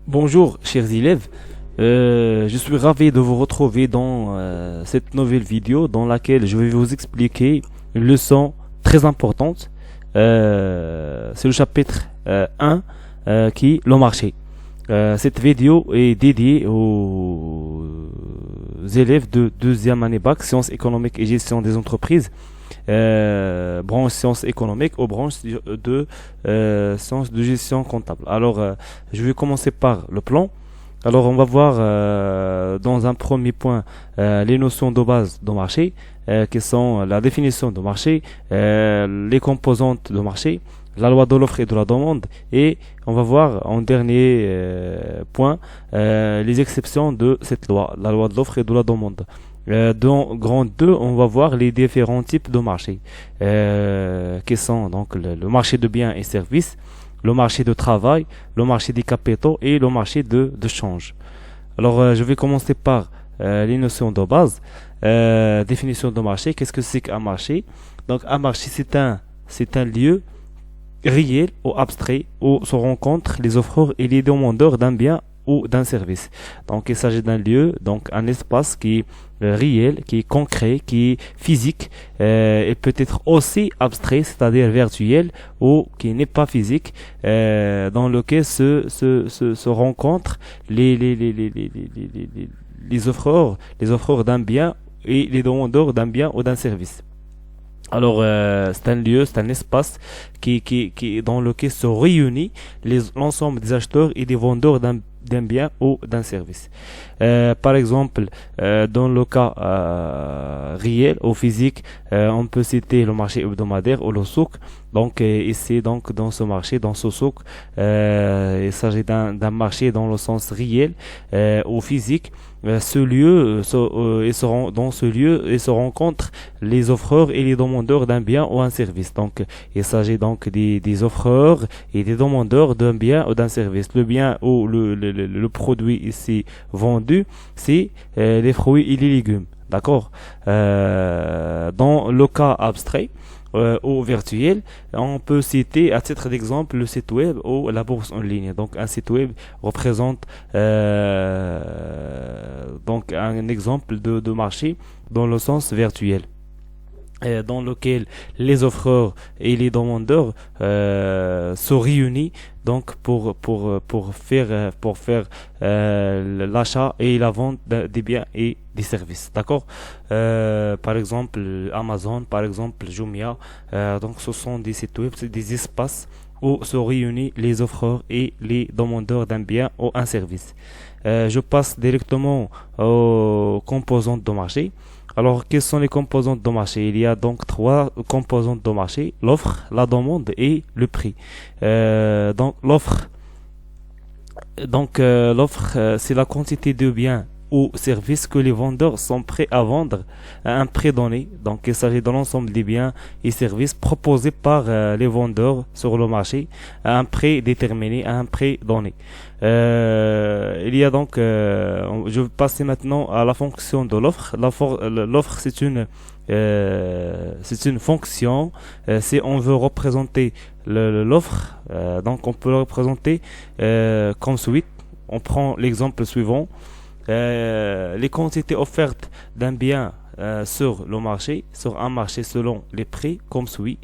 Bonjour chers élèves. Je suis ravi de vous retrouver dans cette nouvelle vidéo dans laquelle je vais vous expliquer une leçon très importante. C'est le chapitre 1 qui est le marché. Cette vidéo est dédiée aux élèves de deuxième année bac, sciences économiques et gestion des entreprises, branche sciences économiques ou branche de sciences de gestion comptable. Alors, je vais commencer par le plan. Alors, on va voir dans un premier point les notions de base de marché, qui sont la définition de marché, les composantes de marché, la loi de l'offre et de la demande, et on va voir en dernier point les exceptions de cette loi, la loi de l'offre et de la demande. Dans grand 2, on va voir les différents types de marchés, qui sont donc le marché de biens et services, le marché de travail, le marché des capitaux et le marché de change. Alors, je vais commencer par les notions de base. Définition de marché, qu'est-ce que c'est qu'un marché? Donc, un marché, c'est un lieu réel ou abstrait où se rencontrent les offreurs et les demandeurs d'un bien ou d'un service. Donc il s'agit d'un lieu, donc un espace qui est réel, qui est concret, qui est physique, et peut être aussi abstrait, c'est-à-dire virtuel, ou qui n'est pas physique, dans lequel se rencontrent les offreurs d'un bien et les demandeurs d'un bien ou d'un service. Alors, c'est un lieu, c'est un espace dans lequel se réunit l'ensemble des acheteurs et des vendeurs d'un bien ou d'un service. Par exemple, dans le cas réel ou physique, on peut citer le marché hebdomadaire ou le souk. Donc, ici, donc, dans ce marché, dans ce souk, il s'agit d'un marché dans le sens réel ou physique. Dans ce lieu, ils se rencontrent les offreurs et les demandeurs d'un bien ou un service. Donc, il s'agit donc des offreurs et des demandeurs d'un bien ou d'un service. Le bien ou le produit ici vendu, c'est les fruits et les légumes. D'accord? Dans le cas abstrait, ou virtuel, on peut citer à titre d'exemple le site web ou la bourse en ligne. Donc un site web représente donc un exemple de marché dans le sens virtuel, dans lequel les offreurs et les demandeurs se réunissent donc pour faire l'achat et la vente des biens et des services. D'accord? Par exemple Amazon, par exemple Jumia, donc ce sont des sites web, c'est des espaces où se réunissent les offreurs et les demandeurs d'un bien ou un service. Je passe directement aux composantes de marché. Alors, quelles sont les composantes de marché? Il y a donc trois composantes de marché: l'offre, la demande et le prix. Donc, l'offre, c'est la quantité de biens ou services que les vendeurs sont prêts à vendre à un prix donné. Donc, il s'agit de l'ensemble des biens et services proposés par les vendeurs sur le marché à un prix déterminé, à un prix donné. Il y a donc, je vais passer maintenant à la fonction de l'offre. L'offre, c'est une fonction. Si on veut représenter l'offre, donc on peut le représenter comme suit. On prend l'exemple suivant. Les quantités offertes d'un bien sur un marché selon les prix comme suit.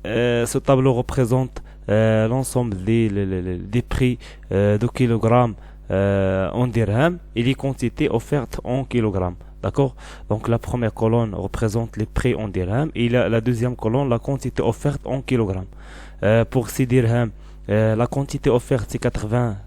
Ce tableau représente l'ensemble des prix de kilogrammes en dirhams et les quantités offertes en kilogrammes. D'accord? Donc la première colonne représente les prix en dirhams et la deuxième colonne la quantité offerte en kilogrammes. Pour ces dirhams, la quantité offerte c'est 80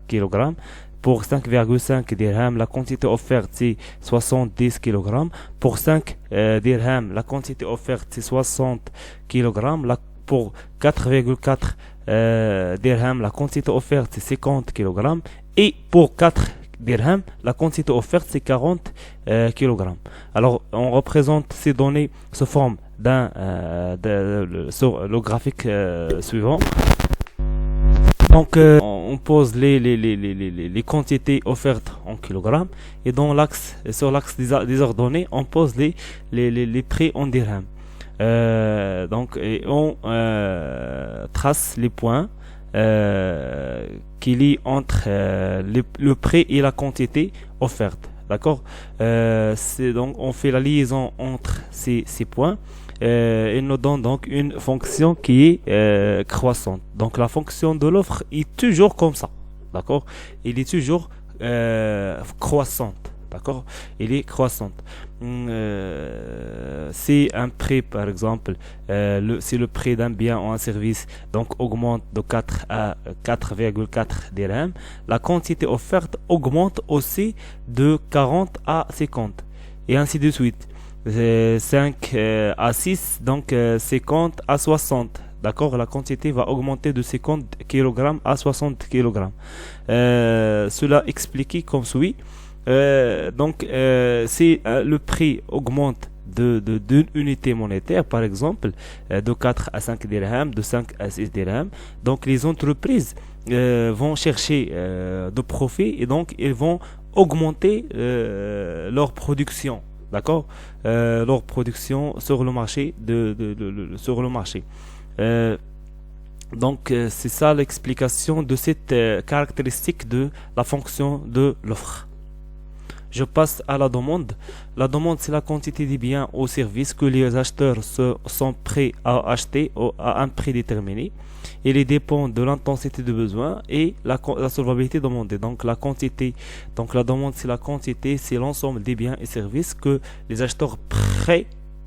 kilogrammes. Pour 5,5 dirhams, la quantité offerte c'est 70 kg. Pour 5 dirhams, la quantité offerte c'est 60 kg. Pour 4,4 dirhams, la quantité offerte c'est 50 kg. Et pour 4 dirhams, la quantité offerte c'est 40 kg. Alors, on représente ces données sous forme sur le graphique suivant. Donc, on pose les quantités offertes en kilogrammes et sur l'axe des ordonnées, on pose les prix en dirhams. Donc, et on trace les points qui lie entre le prix et la quantité offerte. D'accord? C'est donc on fait la liaison entre ces points. Et nous donne donc une fonction qui est croissante. Donc la fonction de l'offre est toujours comme ça. D'accord? Il est toujours croissante. D'accord? Il est croissante. C'est un prix, par exemple, c'est le prix d'un bien ou un service, donc augmente de 4 à 4,4 dirhams. La quantité offerte augmente aussi de 40 à 50 et ainsi de suite. 5 à 6, donc 50 à 60. D'accord, la quantité va augmenter de 50 kg à 60 kg. Cela expliqué comme suit. Si le prix augmente d'une unité monétaire, par exemple, de 4 à 5 dirhams, de 5 à 6 dirhams, donc les entreprises vont chercher de profit et donc ils vont augmenter leur production. D'accord, leur production sur le marché sur le marché. C'est ça l'explication de cette caractéristique de la fonction de l'offre. Je passe à la demande. La demande, c'est la quantité des biens ou services que les acheteurs sont prêts à acheter à un prix déterminé. Il dépend de l'intensité de besoin et la solvabilité demandée. Donc la quantité, donc la demande, c'est la quantité, c'est l'ensemble des biens et services que les acheteurs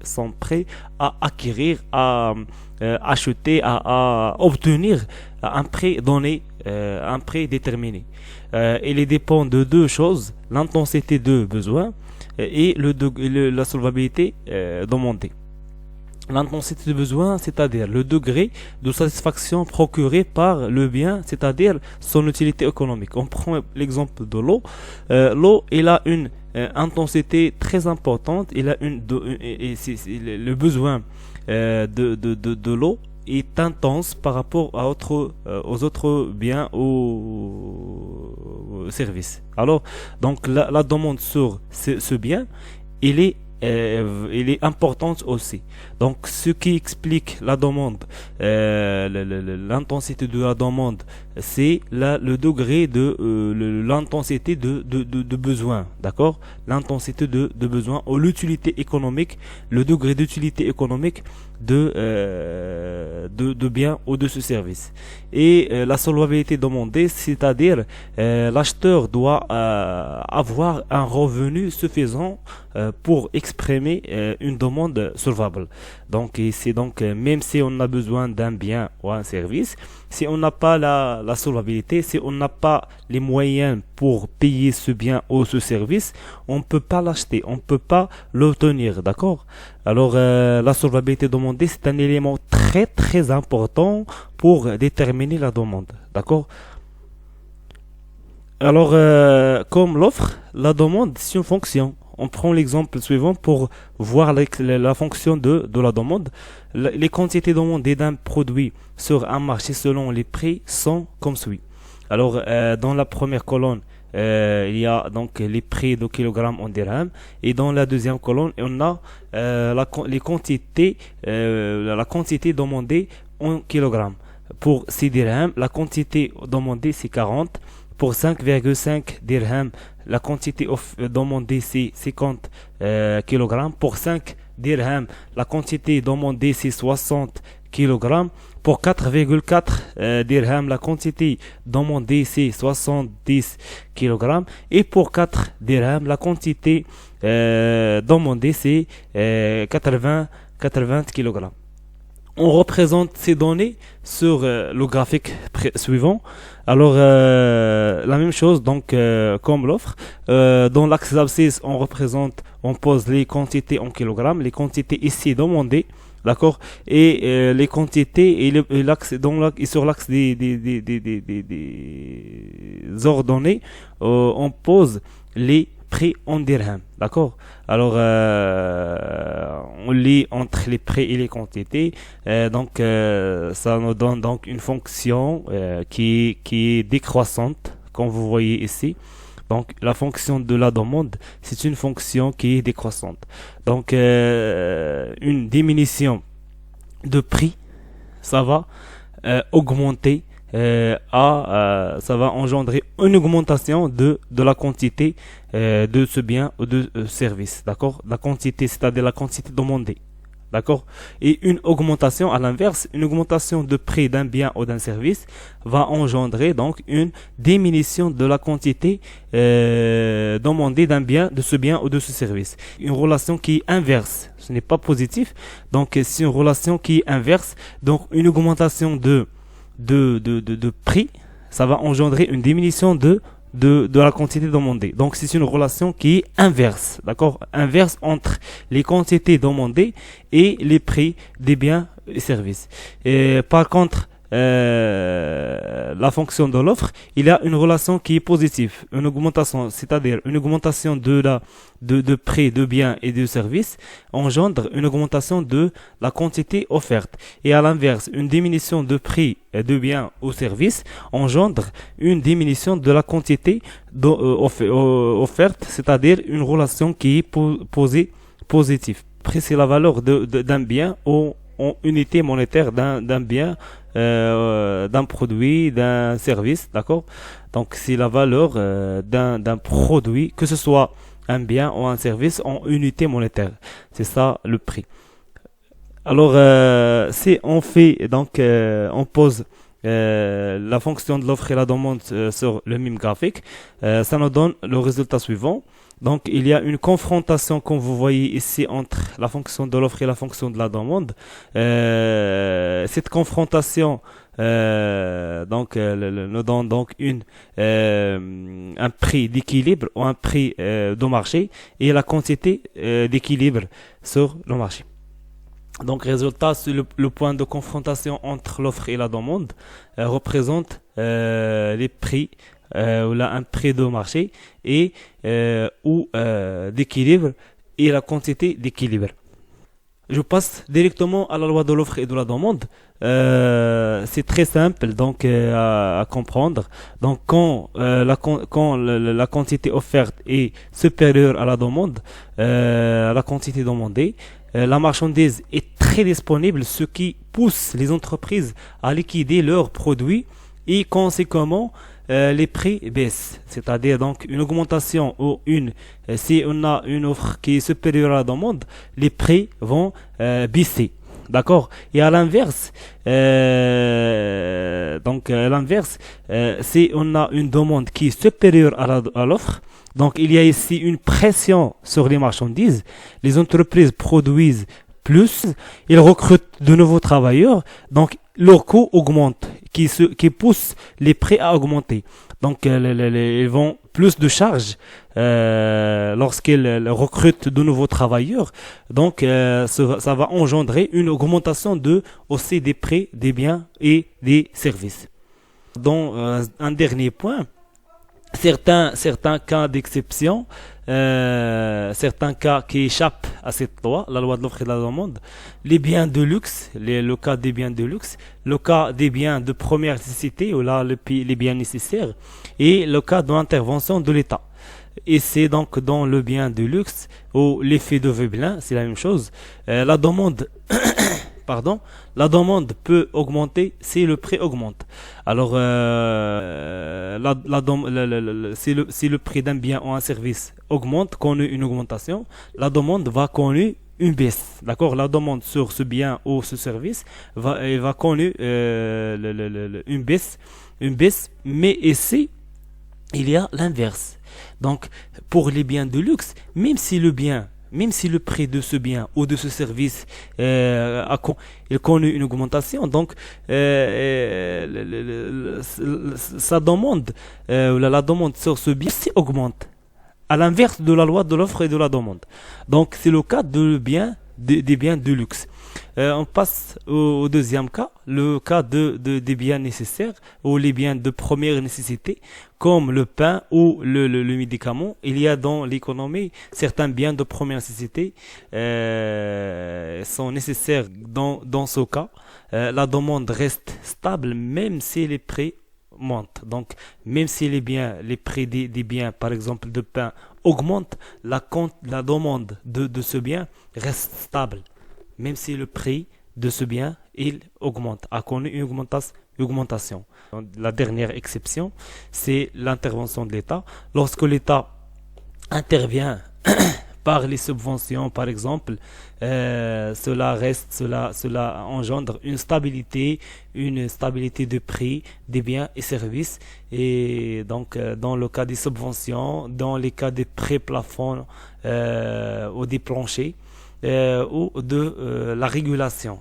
sont prêts à acquérir, à acheter, à obtenir à un prix donné, un prix déterminé. Il dépend de deux choses, l'intensité de besoin et la solvabilité demandée. L'intensité de besoin, c'est-à-dire le degré de satisfaction procuré par le bien, c'est-à-dire son utilité économique. On prend l'exemple de l'eau. L'eau, elle a une intensité très importante. Le besoin de l'eau est intense par rapport aux autres biens ou services. Alors, donc la demande sur ce bien, il est importante aussi. Donc, ce qui explique la demande, l'intensité de la demande, c'est le degré de l'intensité de besoin, d'accord? L'intensité de besoin ou l'utilité économique, le degré d'utilité économique de biens ou de ce service. Et la solvabilité demandée, c'est-à-dire l'acheteur doit avoir un revenu suffisant pour exprimer une demande solvable. Donc, même si on a besoin d'un bien ou un service, si on n'a pas la solvabilité, si on n'a pas les moyens pour payer ce bien ou ce service, on ne peut pas l'acheter, on ne peut pas l'obtenir, d'accord? Alors, la solvabilité demandée, c'est un élément très très important pour déterminer la demande, d'accord? Alors, comme l'offre, la demande, c'est une fonction. On prend l'exemple suivant pour voir la fonction de la demande. Les quantités demandées d'un produit sur un marché selon les prix sont comme suit. Alors, dans la première colonne, il y a donc les prix de kilogrammes en dirhams, et dans la deuxième colonne, on a la quantité demandée en kilogrammes. Pour 6 dirhams, la quantité demandée c'est 40. Pour 5,5 dirhams, la quantité demandée c'est 50 kg. Pour 5 dirhams, la quantité demandée c'est 60 kg. Pour 4,4 dirhams, la quantité demandée c'est 70 kg. Et pour 4 dirhams, la quantité demandée c'est 80 kg. On représente ces données sur le graphique suivant. Alors, la même chose, donc, comme l'offre. Dans l'axe abscisse, on pose les quantités en kilogrammes, les quantités ici demandées, d'accord, et les quantités et l'axe, et sur l'axe des ordonnées, on pose les prix en dirhams, d'accord. Alors on lit entre les prix et les quantités, ça nous donne donc une fonction qui est décroissante, comme vous voyez ici. Donc la fonction de la demande, c'est une fonction qui est décroissante. Donc une diminution de prix, ça va augmenter ça va engendrer une augmentation de la quantité de ce bien ou de service. D'accord? La quantité, c'est-à-dire la quantité demandée. D'accord? Et une augmentation, à l'inverse, une augmentation de prix d'un bien ou d'un service va engendrer donc une diminution de la quantité demandée d'un bien, de ce bien ou de ce service. Une relation qui est inverse, ce n'est pas positif. Donc c'est une relation qui est inverse. Donc une augmentation de prix, ça va engendrer une diminution de la quantité demandée. Donc c'est une relation qui est inverse, d'accord? Inverse entre les quantités demandées et les prix des biens et services. Et par contre, la fonction de l'offre, il y a une relation qui est positive, une augmentation, c'est-à-dire une augmentation de prix de biens et de services engendre une augmentation de la quantité offerte. Et à l'inverse, une diminution de prix de biens ou services engendre une diminution de la quantité offerte, c'est-à-dire une relation qui est positive. Après, c'est la valeur d'un bien en unité monétaire d'un bien, d'un produit, d'un service, d'accord? Donc c'est la valeur d'un produit, que ce soit un bien ou un service en unité monétaire. C'est ça le prix. Alors si on fait donc on pose la fonction de l'offre et la demande sur le même graphique, ça nous donne le résultat suivant. Donc il y a une confrontation, comme vous voyez ici, entre la fonction de l'offre et la fonction de la demande. Cette confrontation nous donne donc un prix d'équilibre ou un prix de marché et la quantité d'équilibre sur le marché. Donc résultat, le point de confrontation entre l'offre et la demande représente les prix ou là un prix de marché et ou d'équilibre et la quantité d'équilibre. Je passe directement à la loi de l'offre et de la demande. C'est très simple donc à comprendre. Donc quand la quantité offerte est supérieure à la demande, à la quantité demandée, la marchandise est très disponible, ce qui pousse les entreprises à liquider leurs produits et conséquemment les prix baissent. C'est-à-dire donc une augmentation ou si on a une offre qui est supérieure à la demande, les prix vont baisser. D'accord? Et à l'inverse, si on a une demande qui est supérieure à l'offre, donc il y a ici une pression sur les marchandises, les entreprises produisent plus, ils recrutent de nouveaux travailleurs, donc leur coût augmente, qui pousse les prix à augmenter. Donc ils vont plus de charges lorsqu'ils recrutent de nouveaux travailleurs. Donc ça va engendrer une augmentation aussi des prix des biens et des services. Donc un dernier point, certains cas d'exception, certains cas qui échappent à cette loi, la loi de l'offre et de la demande, les biens de luxe, le cas des biens de luxe, le cas des biens de première nécessité, ou là les biens nécessaires, et le cas de l'intervention de l'État. Et c'est donc dans le bien de luxe ou l'effet de Veblen, c'est la même chose. La demande peut augmenter si le prix augmente. Alors, si le prix d'un bien ou un service connaît une augmentation, la demande va connaître une baisse. D'accord? La demande sur ce bien ou ce service va connaître une baisse, mais ici, il y a l'inverse. Donc, pour les biens de luxe, même si le prix de ce bien ou de ce service il connaît une augmentation, donc sa demande, la demande sur ce bien augmente, à l'inverse de la loi de l'offre et de la demande. Donc c'est le cas des biens de luxe. On passe au deuxième cas, le cas des biens nécessaires ou les biens de première nécessité, comme le pain ou le médicament. Il y a dans l'économie certains biens de première nécessité sont nécessaires dans ce cas. La demande reste stable même si les prix montent. Donc même si les prix des biens, par exemple de pain, augmentent, la demande de ce bien reste stable. Même si le prix de ce bien, il augmente, a connu une augmentation. La dernière exception, c'est l'intervention de l'État. Lorsque l'État intervient par les subventions, par exemple, cela engendre une stabilité de prix des biens et services. Et donc, dans le cas des subventions, dans les cas des prêts plafonds ou des planchers, ou de la régulation.